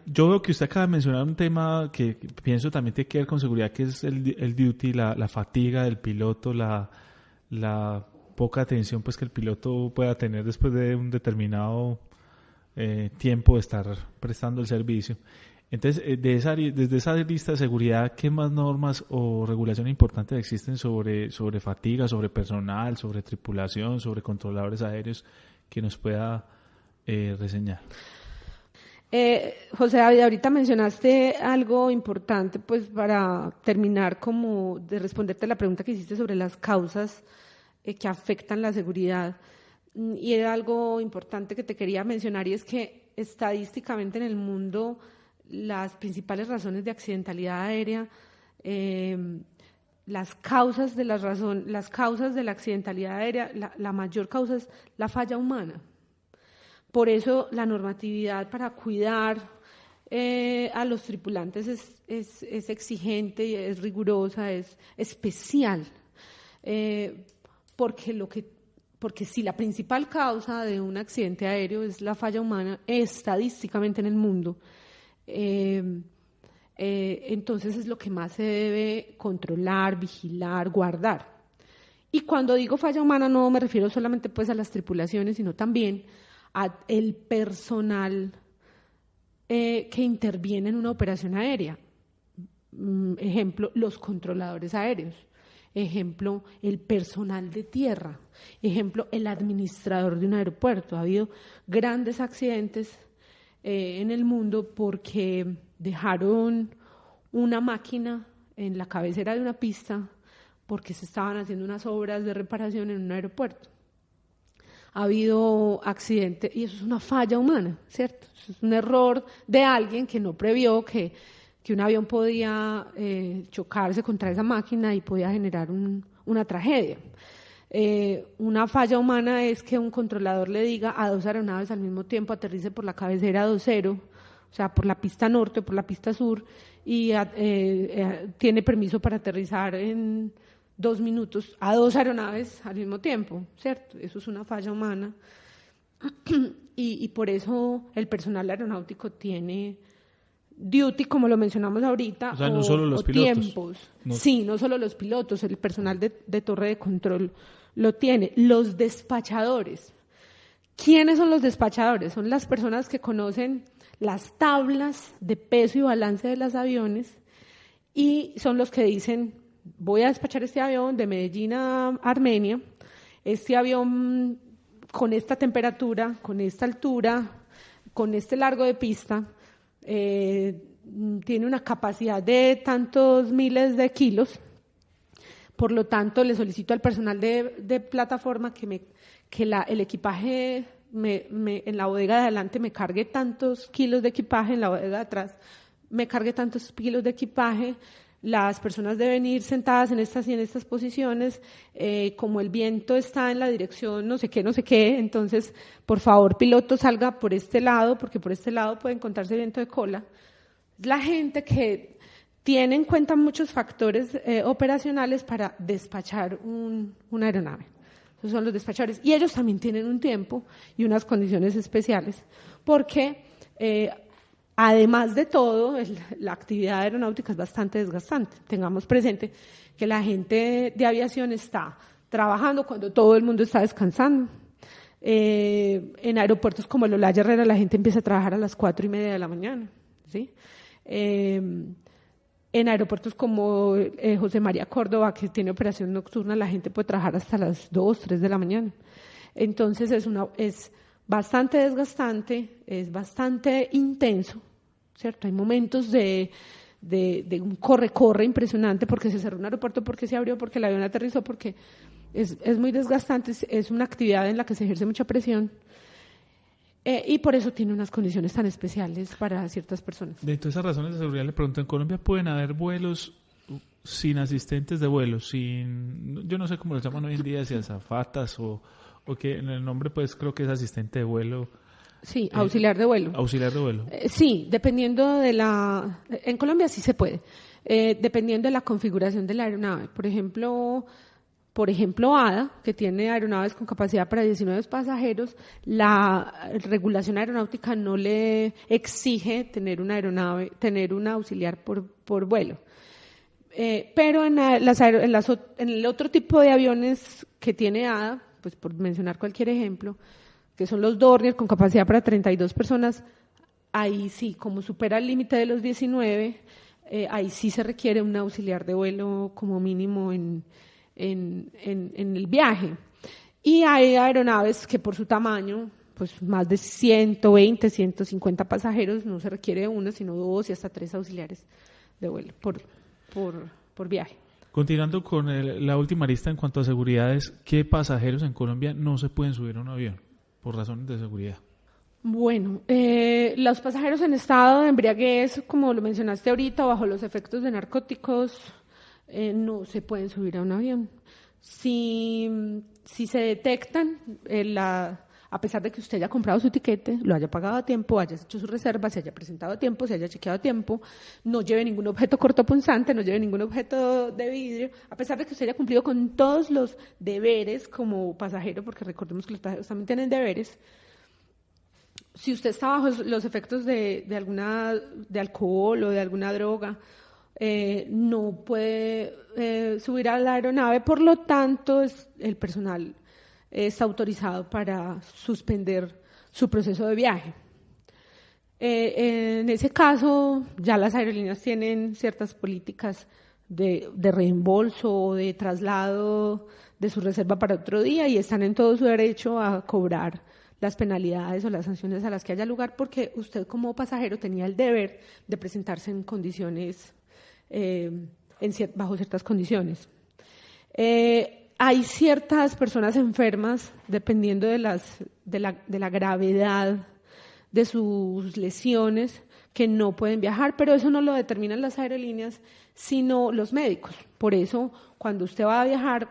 yo veo que usted acaba de mencionar un tema que pienso también tiene que ver con seguridad, que es el duty, la fatiga del piloto, la poca atención pues que el piloto pueda tener después de un determinado tiempo de estar prestando el servicio. Entonces, desde esa lista de seguridad, ¿qué más normas o regulaciones importantes existen sobre fatiga, sobre personal, sobre tripulación, sobre controladores aéreos que nos pueda reseñar? José David, ahorita mencionaste algo importante pues para terminar como de responderte la pregunta que hiciste sobre las causas que afectan la seguridad, y era algo importante que te quería mencionar, y es que estadísticamente en el mundo las principales razones de accidentalidad aérea, las causas de la accidentalidad aérea, la mayor causa es la falla humana. Por eso la normatividad para cuidar a los tripulantes es exigente, es rigurosa, es especial, porque si la principal causa de un accidente aéreo es la falla humana, estadísticamente en el mundo, entonces es lo que más se debe controlar, vigilar, guardar. Y cuando digo falla humana no me refiero solamente pues a las tripulaciones, sino también al personal que interviene en una operación aérea. Ejemplo, los controladores aéreos. Ejemplo, el personal de tierra. Ejemplo, el administrador de un aeropuerto. Ha habido grandes accidentes en el mundo porque dejaron una máquina en la cabecera de una pista porque se estaban haciendo unas obras de reparación en un aeropuerto. Ha habido accidentes y eso es una falla humana, ¿cierto? Eso es un error de alguien que no previó que un avión podía chocarse contra esa máquina y podía generar una tragedia. Una falla humana es que un controlador le diga a 2 aeronaves al mismo tiempo aterrice por la cabecera 20, o sea, por la pista norte o por la pista sur, y tiene permiso para aterrizar en 2 minutos a 2 aeronaves al mismo tiempo, ¿cierto? Eso es una falla humana. Y por eso el personal aeronáutico tiene duty, como lo mencionamos ahorita, o sea, no solo los pilotos. Tiempos. No. Sí, no solo los pilotos, el personal de torre de control lo tiene. Los despachadores. ¿Quiénes son los despachadores? Son las personas que conocen las tablas de peso y balance de los aviones y son los que dicen, voy a despachar este avión de Medellín a Armenia, este avión con esta temperatura, con esta altura, con este largo de pista, tiene una capacidad de tantos miles de kilos, por lo tanto le solicito al personal de plataforma que el equipaje en la bodega de adelante me cargue tantos kilos de equipaje, en la bodega de atrás me cargue tantos kilos de equipaje. Las personas deben ir sentadas en estas y en estas posiciones, como el viento está en la dirección no sé qué, entonces por favor piloto salga por este lado, porque por este lado puede encontrarse viento de cola. La gente que tiene en cuenta muchos factores operacionales para despachar una aeronave. Esos son los despachadores. Y ellos también tienen un tiempo y unas condiciones especiales, porque además de todo, la actividad aeronáutica es bastante desgastante. Tengamos presente que la gente de aviación está trabajando cuando todo el mundo está descansando. En aeropuertos como el Olaya Herrera la gente empieza a trabajar a las 4:30 de la mañana, ¿sí? En aeropuertos como José María Córdoba, que tiene operación nocturna, la gente puede trabajar hasta las 2, 3 de la mañana. Entonces es bastante desgastante, es bastante intenso, ¿cierto? Hay momentos de un corre impresionante porque se cerró un aeropuerto, porque se abrió, porque el avión aterrizó, porque es muy desgastante, es una actividad en la que se ejerce mucha presión y por eso tiene unas condiciones tan especiales para ciertas personas. De todas esas razones de seguridad le pregunto, ¿en Colombia pueden haber vuelos sin asistentes de vuelo, yo no sé cómo lo llaman hoy en día, si azafatas o que en el nombre pues creo que es asistente de vuelo? Sí, auxiliar de vuelo. Auxiliar de vuelo. Sí, dependiendo en Colombia sí se puede, dependiendo de la configuración de la aeronave. Por ejemplo, ADA, que tiene aeronaves con capacidad para 19 pasajeros, la regulación aeronáutica no le exige tener una aeronave, tener un auxiliar por vuelo. Pero en el otro tipo de aviones que tiene ADA, pues por mencionar cualquier ejemplo, que son los Dornier con capacidad para 32 personas, ahí sí, como supera el límite de los 19, ahí sí se requiere un auxiliar de vuelo como mínimo en el viaje. Y hay aeronaves que por su tamaño, pues más de 120, 150 pasajeros, no se requiere una, sino 2 y hasta 3 auxiliares de vuelo por viaje. Continuando con la última lista en cuanto a seguridades, ¿qué pasajeros en Colombia no se pueden subir a un avión por razones de seguridad? Bueno, los pasajeros en estado de embriaguez, como lo mencionaste ahorita, bajo los efectos de narcóticos, no se pueden subir a un avión. Si se detectan, a pesar de que usted haya comprado su tiquete, lo haya pagado a tiempo, haya hecho su reserva, se haya presentado a tiempo, se haya chequeado a tiempo, no lleve ningún objeto cortopunzante, no lleve ningún objeto de vidrio, a pesar de que usted haya cumplido con todos los deberes como pasajero, porque recordemos que los pasajeros también tienen deberes. Si usted está bajo los efectos de alcohol o de alguna droga, no puede subir a la aeronave, por lo tanto el personal está autorizado para suspender su proceso de viaje. En ese caso, ya las aerolíneas tienen ciertas políticas de reembolso o de traslado de su reserva para otro día y están en todo su derecho a cobrar las penalidades o las sanciones a las que haya lugar, porque usted como pasajero tenía el deber de presentarse en condiciones, bajo ciertas condiciones. Hay ciertas personas enfermas, dependiendo de la gravedad de sus lesiones, que no pueden viajar, pero eso no lo determinan las aerolíneas, sino los médicos. Por eso, cuando usted va a viajar,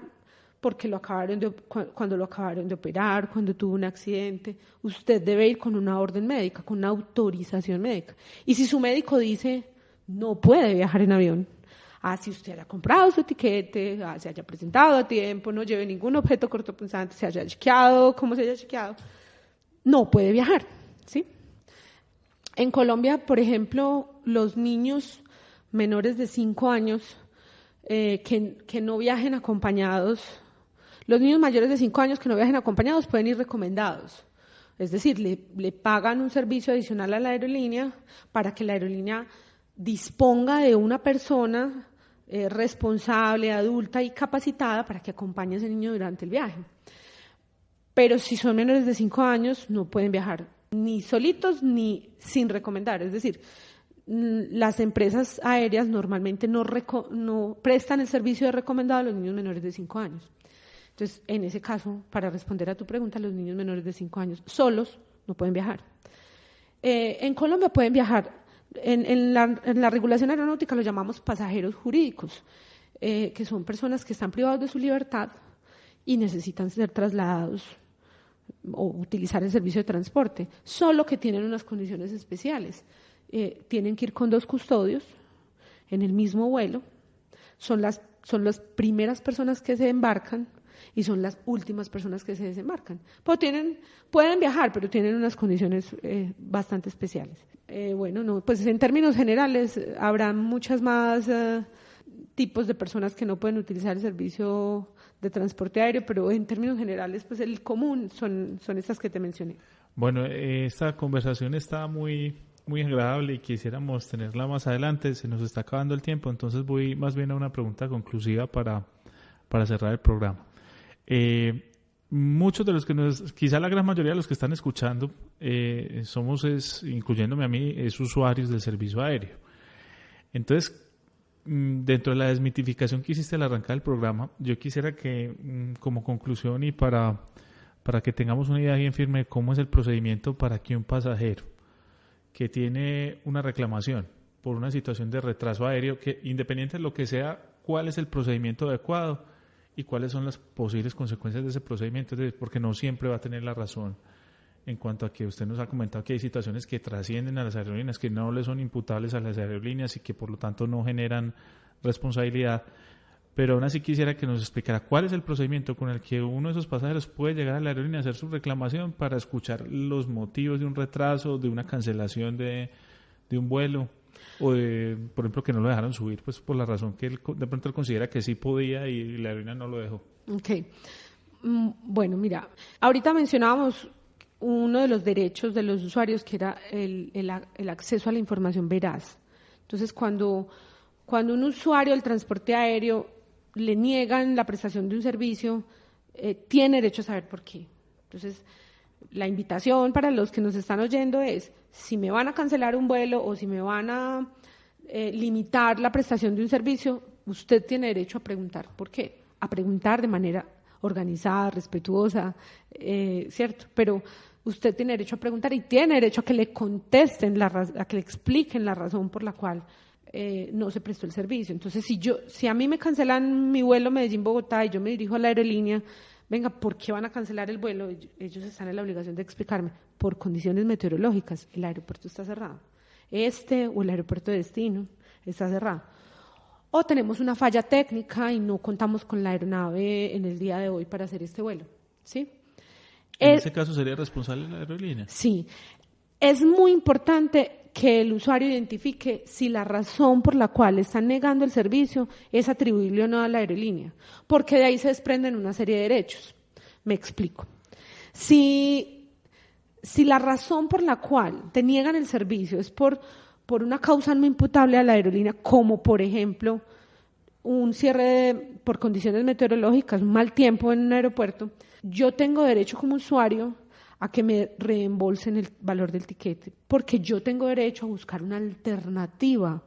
porque cuando lo acabaron de operar, cuando tuvo un accidente, usted debe ir con una orden médica, con una autorización médica. Y si su médico dice, no puede viajar en avión, si usted haya comprado su tiquete, se haya presentado a tiempo, no lleve ningún objeto cortopunzante, se haya chequeado, como se haya chequeado, no puede viajar, ¿sí? En Colombia, por ejemplo, los niños menores de 5 años que no viajen acompañados, los niños mayores de 5 años que no viajen acompañados pueden ir recomendados. Es decir, le pagan un servicio adicional a la aerolínea para que la aerolínea disponga de una persona responsable, adulta y capacitada para que acompañe a ese niño durante el viaje. Pero si son menores de 5 años, no pueden viajar ni solitos ni sin recomendar. Es decir, las empresas aéreas normalmente no prestan el servicio de recomendado a los niños menores de 5 años. Entonces, en ese caso, para responder a tu pregunta, los niños menores de 5 años solos no pueden viajar. En Colombia pueden viajar. En la regulación aeronáutica lo llamamos pasajeros jurídicos, que son personas que están privados de su libertad y necesitan ser trasladados o utilizar el servicio de transporte, solo que tienen unas condiciones especiales. Tienen que ir con 2 custodios en el mismo vuelo, son las primeras personas que se embarcan y son las últimas personas que se desembarcan. Pueden viajar, pero tienen unas condiciones bastante especiales. Pues en términos generales habrá muchas más tipos de personas que no pueden utilizar el servicio de transporte aéreo, pero en términos generales, pues el común son estas que te mencioné. Bueno, esta conversación está muy, muy agradable y quisiéramos tenerla más adelante. Se nos está acabando el tiempo, entonces voy más bien a una pregunta conclusiva para cerrar el programa. Muchos de los que quizá la gran mayoría de los que están escuchando, incluyéndome a mí, es usuarios del servicio aéreo. Entonces, dentro de la desmitificación que hiciste al arrancar el programa, yo quisiera que, como conclusión y para que tengamos una idea bien firme de cómo es el procedimiento para que un pasajero que tiene una reclamación por una situación de retraso aéreo, que independiente de lo que sea, cuál es el procedimiento adecuado y cuáles son las posibles consecuencias de ese procedimiento, porque no siempre va a tener la razón en cuanto a que usted nos ha comentado que hay situaciones que trascienden a las aerolíneas, que no le son imputables a las aerolíneas y que por lo tanto no generan responsabilidad, pero aún así quisiera que nos explicara cuál es el procedimiento con el que uno de esos pasajeros puede llegar a la aerolínea a hacer su reclamación para escuchar los motivos de un retraso, de una cancelación de un vuelo, o por ejemplo, que no lo dejaron subir, pues por la razón que de pronto él considera que sí podía y la aerolínea no lo dejó. Okay. Bueno, mira, ahorita mencionábamos uno de los derechos de los usuarios, que era el acceso a la información veraz. Entonces, cuando un usuario del transporte aéreo le niegan la prestación de un servicio, tiene derecho a saber por qué. Entonces, la invitación para los que nos están oyendo es, si me van a cancelar un vuelo o si me van a limitar la prestación de un servicio, usted tiene derecho a preguntar por qué, a preguntar de manera organizada, respetuosa, ¿cierto? Pero usted tiene derecho a preguntar y tiene derecho a que le contesten, a que le expliquen la razón por la cual no se prestó el servicio. Entonces, si a mí me cancelan mi vuelo Medellín-Bogotá y yo me dirijo a la aerolínea, venga, ¿por qué van a cancelar el vuelo? Ellos están en la obligación de explicarme, por condiciones meteorológicas, el aeropuerto está cerrado. O el aeropuerto de destino está cerrado. O tenemos una falla técnica y no contamos con la aeronave en el día de hoy para hacer este vuelo, ¿sí? ¿En ese caso sería responsable la aerolínea? Sí. Es muy importante que el usuario identifique si la razón por la cual están negando el servicio es atribuible o no a la aerolínea, porque de ahí se desprenden una serie de derechos. Me explico. Si la razón por la cual te niegan el servicio es por una causa no imputable a la aerolínea, como por ejemplo un cierre por condiciones meteorológicas, un mal tiempo en un aeropuerto, yo tengo derecho como usuario a que me reembolsen el valor del tiquete, porque yo tengo derecho a buscar una alternativa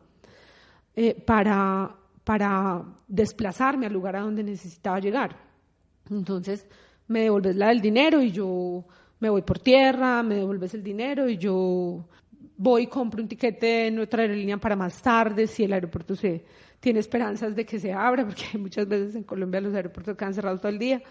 para desplazarme al lugar a donde necesitaba llegar. Entonces, me devolves el dinero y yo me voy por tierra, me devolves el dinero y yo voy y compro un tiquete en otra aerolínea para más tarde, si el aeropuerto tiene esperanzas de que se abra, porque muchas veces en Colombia los aeropuertos quedan cerrados todo el día,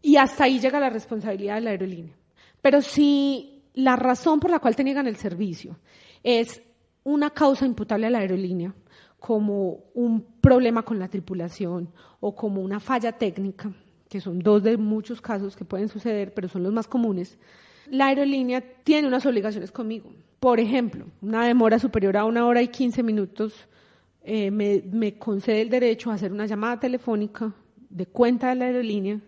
y hasta ahí llega la responsabilidad de la aerolínea. Pero si la razón por la cual te niegan el servicio es una causa imputable a la aerolínea, como un problema con la tripulación o como una falla técnica, que son dos de muchos casos que pueden suceder, pero son los más comunes, la aerolínea tiene unas obligaciones conmigo. Por ejemplo, una demora superior a 1 hora y 15 minutos me concede el derecho a hacer una llamada telefónica de cuenta de la aerolínea,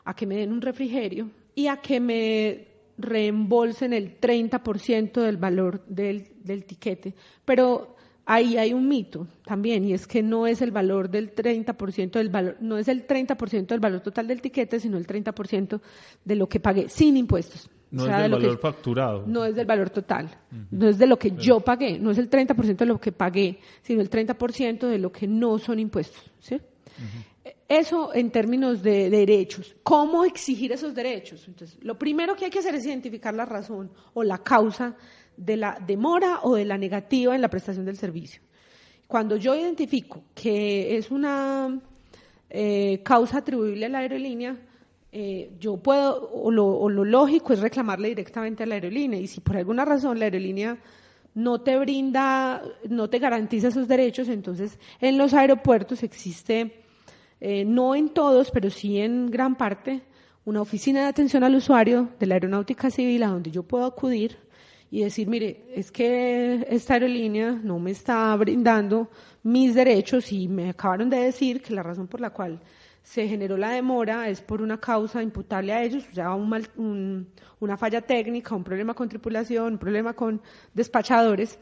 a que me den un refrigerio y a que me reembolsen el 30% del valor del tiquete. Pero ahí hay un mito también, y es que no es el valor del 30% del valor, no es el 30% del valor total del tiquete, sino el 30% de lo que pagué sin impuestos. No es del valor facturado. No es del valor total, no es de lo que yo pagué, no es el 30% de lo que pagué, sino el 30% de lo que no son impuestos, ¿sí? Eso en términos de derechos. ¿Cómo exigir esos derechos? Entonces, lo primero que hay que hacer es identificar la razón o la causa de la demora o de la negativa en la prestación del servicio. Cuando yo identifico que es una causa atribuible a la aerolínea, yo puedo, o lo lógico es reclamarle directamente a la aerolínea, y si por alguna razón la aerolínea no te garantiza esos derechos, entonces en los aeropuertos existe, no en todos, pero sí en gran parte, una oficina de atención al usuario de la aeronáutica civil a donde yo puedo acudir y decir, mire, es que esta aerolínea no me está brindando mis derechos y me acabaron de decir que la razón por la cual se generó la demora es por una causa imputable a ellos, o sea, una falla técnica, un problema con tripulación, un problema con despachadores,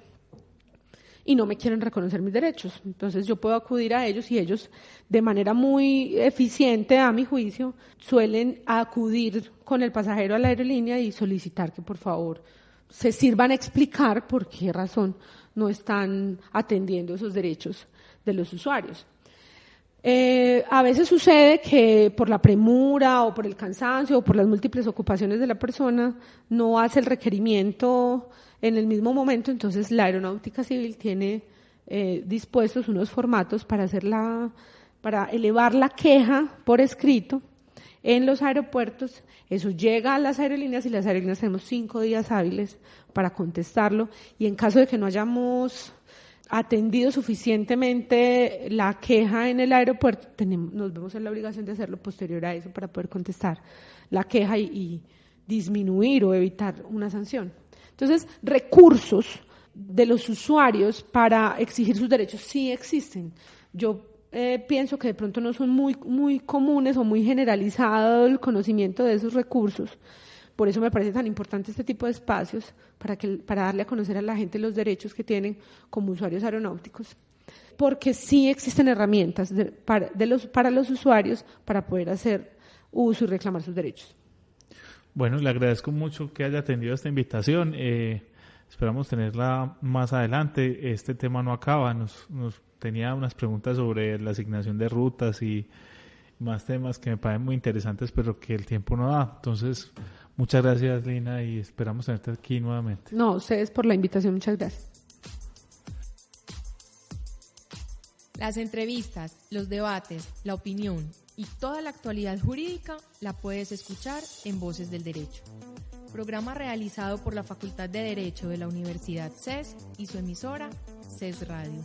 y no me quieren reconocer mis derechos. Entonces yo puedo acudir a ellos y ellos, de manera muy eficiente, a mi juicio, suelen acudir con el pasajero a la aerolínea y solicitar que por favor se sirvan a explicar por qué razón no están atendiendo esos derechos de los usuarios. A veces sucede que por la premura o por el cansancio o por las múltiples ocupaciones de la persona no hace el requerimiento en el mismo momento, entonces la aeronáutica civil tiene dispuestos unos formatos para elevar la queja por escrito en los aeropuertos. Eso llega a las aerolíneas y las aerolíneas tenemos 5 días hábiles para contestarlo, y en caso de que no hayamos atendido suficientemente la queja en el aeropuerto, nos vemos en la obligación de hacerlo posterior a eso para poder contestar la queja y disminuir o evitar una sanción. Entonces, recursos de los usuarios para exigir sus derechos sí existen. Yo pienso que de pronto no son muy comunes o muy generalizado el conocimiento de esos recursos. Por eso me parece tan importante este tipo de espacios para darle a conocer a la gente los derechos que tienen como usuarios aeronáuticos, porque sí existen herramientas para los usuarios para poder hacer uso y reclamar sus derechos. Bueno, le agradezco mucho que haya atendido esta invitación. Esperamos tenerla más adelante. Este tema no acaba. Nos tenía unas preguntas sobre la asignación de rutas y más temas que me parecen muy interesantes, pero que el tiempo no da. Entonces, Muchas gracias, Lina, y esperamos tenerte aquí nuevamente. No, ustedes por la invitación, muchas gracias. Las entrevistas, los debates, la opinión y toda la actualidad jurídica la puedes escuchar en Voces del Derecho. Programa realizado por la Facultad de Derecho de la Universidad CES y su emisora CES Radio.